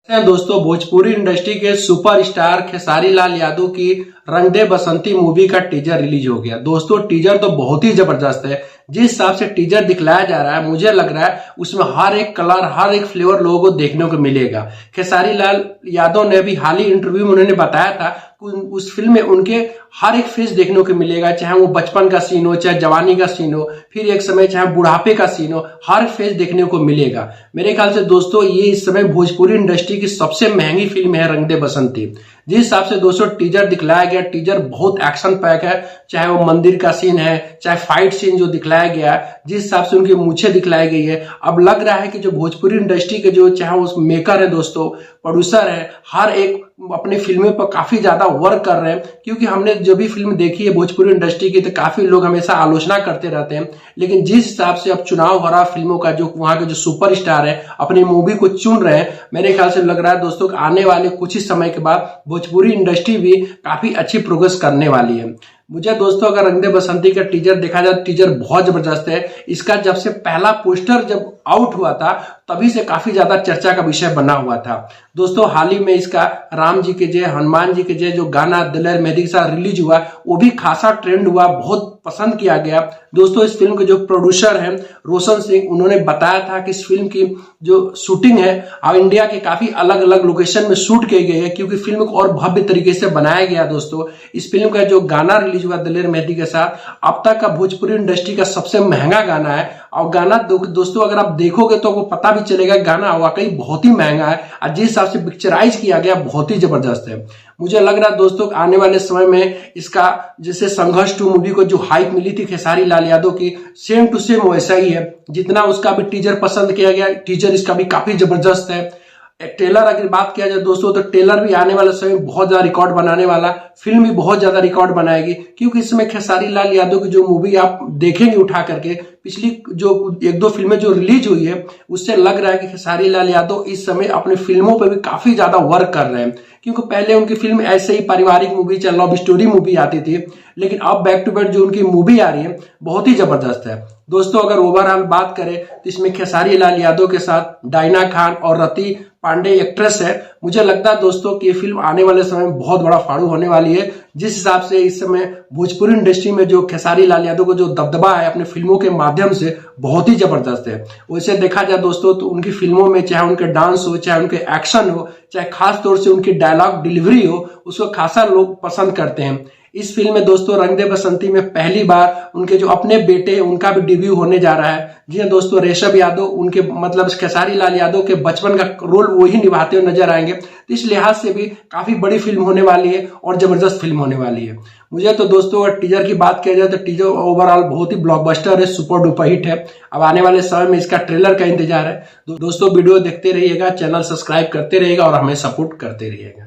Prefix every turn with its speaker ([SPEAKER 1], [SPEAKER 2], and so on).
[SPEAKER 1] दोस्तों, भोजपुरी इंडस्ट्री के सुपरस्टार खेसारी लाल यादव की रंग दे बसंती मूवी का टीजर रिलीज हो गया। दोस्तों, टीजर तो बहुत ही जबरदस्त है। जिस हिसाब से टीजर दिखलाया जा रहा है, मुझे लग रहा है उसमें हर एक कलर, हर एक फ्लेवर लोगों को देखने को मिलेगा। खेसारी लाल यादव ने अभी हाल ही इंटरव्यू में उन्होंने बताया था कि उस फिल्म में उनके हर एक फेस देखने को मिलेगा, चाहे वो बचपन का सीन हो, चाहे जवानी का सीन हो, फिर एक समय चाहे बुढ़ापे का सीन हो, हर फेस देखने को मिलेगा। मेरे ख्याल से दोस्तों, ये इस समय भोजपुरी इंडस्ट्री की सबसे महंगी फिल्म है रंग दे बसंती। जिस हिसाब से दोस्तों टीजर दिखलाया गया, टीजर बहुत एक्शन पैक है। चाहे वो मंदिर का सीन है, चाहे फाइट सीन जो दिखलाया गया, जिस हिसाब से उनकी मूछें दिखलाई गई है, अब लग रहा है कि जो भोजपुरी इंडस्ट्री के जो चाहे उस मेकर है दोस्तों, प्रोड्यूसर है, हर एक अपनी फिल्मों पर काफी ज्यादा वर्क कर रहे हैं। क्योंकि हमने जो भी फिल्म देखी है भोजपुरी इंडस्ट्री की, तो काफी लोग हमेशा आलोचना करते रहते हैं, लेकिन जिस हिसाब से अब चुनाव हो रहा फिल्मों का, जो वहां के जो सुपरस्टार है अपनी मूवी को चुन रहे हैं, मेरे ख्याल से लग रहा है दोस्तों आने वाले कुछ ही समय के बाद भोजपुरी इंडस्ट्री भी काफी अच्छी प्रोग्रेस करने वाली है। मुझे दोस्तों अगर रंग दे बसंती का टीजर देखा जाए, टीजर बहुत जबरदस्त है। इसका जब से पहला पोस्टर जब आउट हुआ था, तभी से काफी ज्यादा चर्चा का विषय बना हुआ था। दोस्तों, हाल ही में इसका राम जी के जय, हनुमान जी के जय जो गाना दिलेर मेहंदी के साथ रिलीज हुआ, वो भी खासा ट्रेंड हुआ, बहुत पसंद किया गया। दोस्तों, इस फिल्म के जो प्रोड्यूसर हैं रोशन सिंह, उन्होंने बताया था कि इस फिल्म की जो शूटिंग है इंडिया के काफी अलग अलग लोकेशन में शूट की गई है, क्योंकि फिल्म को और भव्य तरीके से बनाया गया। दोस्तों, इस फिल्म का जो गाना रिलीज हुआ दिलेर मेहंदी के साथ, अब तक का भोजपुरी इंडस्ट्री का सबसे महंगा गाना है। और गाना दोस्तों अगर आप देखोगे तो आपको पता भी चलेगा गाना वाकई बहुत ही महंगा है, और जिस हिसाब से पिक्चराइज किया गया बहुत ही जबरदस्त है। मुझे लग रहा है दोस्तों आने वाले समय में इसका जैसे संघर्ष 2 मूवी को जो हाइप मिली थी खेसारी लाल यादव की, सेम टू सेम वैसा ही है। जितना उसका भी टीजर पसंद किया गया, टीजर इसका भी काफी जबरदस्त है। ट्रेलर अगर बात किया जाए दोस्तों, तो ट्रेलर भी आने वाले समय बहुत ज्यादा रिकॉर्ड बनाने वाला, फिल्म भी बहुत ज्यादा रिकॉर्ड बनाएगी। क्योंकि इसमें खेसारी लाल यादव की जो मूवी आप देखेंगे उठा करके, पिछली जो 1-2 फिल्में जो रिलीज हुई है, उससे लग रहा है कि खेसारी लाल यादव इस समय अपनी फिल्मों पर भी काफी ज्यादा वर्क कर रहे हैं। क्योंकि पहले उनकी फिल्म ऐसे ही पारिवारिक मूवी, चाहे लव स्टोरी मूवी आती थी, लेकिन अब बैक टू बैक जो उनकी मूवी आ रही है बहुत ही जबरदस्त है। दोस्तों, अगर ओवरऑल बात करें तो इसमें खेसारी लाल यादव के साथ डायना खान और रति पांडे एक्ट्रेस है। मुझे लगता है दोस्तों कि ये फिल्म आने वाले समय में बहुत बड़ा फाड़ू होने वाली है। जिस हिसाब से इस समय भोजपुरी इंडस्ट्री में जो खेसारी लाल यादव को जो दबदबा है अपने फिल्मों के माध्यम से, बहुत ही जबरदस्त है। वैसे देखा जाए दोस्तों तो उनकी फिल्मों में चाहे उनके डांस हो, चाहे उनके एक्शन हो, चाहे खास तौर से उनकी डायलॉग डिलीवरी हो, उसको खासा लोग पसंद करते हैं। इस फिल्म में दोस्तों रंग दे बसंती में पहली बार उनके जो अपने बेटे हैं उनका भी डेब्यू होने जा रहा है। जी हाँ दोस्तों, ऋषभ यादव उनके मतलब खेसारी लाल यादव के बचपन का रोल वही निभाते हुए नजर आएंगे। तो इस लिहाज से भी काफी बड़ी फिल्म होने वाली है और जबरदस्त फिल्म होने वाली है। मुझे तो दोस्तों अगर टीजर की बात किया जाए तो टीजर ओवरऑल बहुत ही ब्लॉकबस्टर है, सुपर डुपर हिट है। अब आने वाले समय में इसका ट्रेलर का इंतजार है। दोस्तों, वीडियो देखते रहिएगा, चैनल सब्सक्राइब करते रहिएगा और हमें सपोर्ट करते रहिएगा।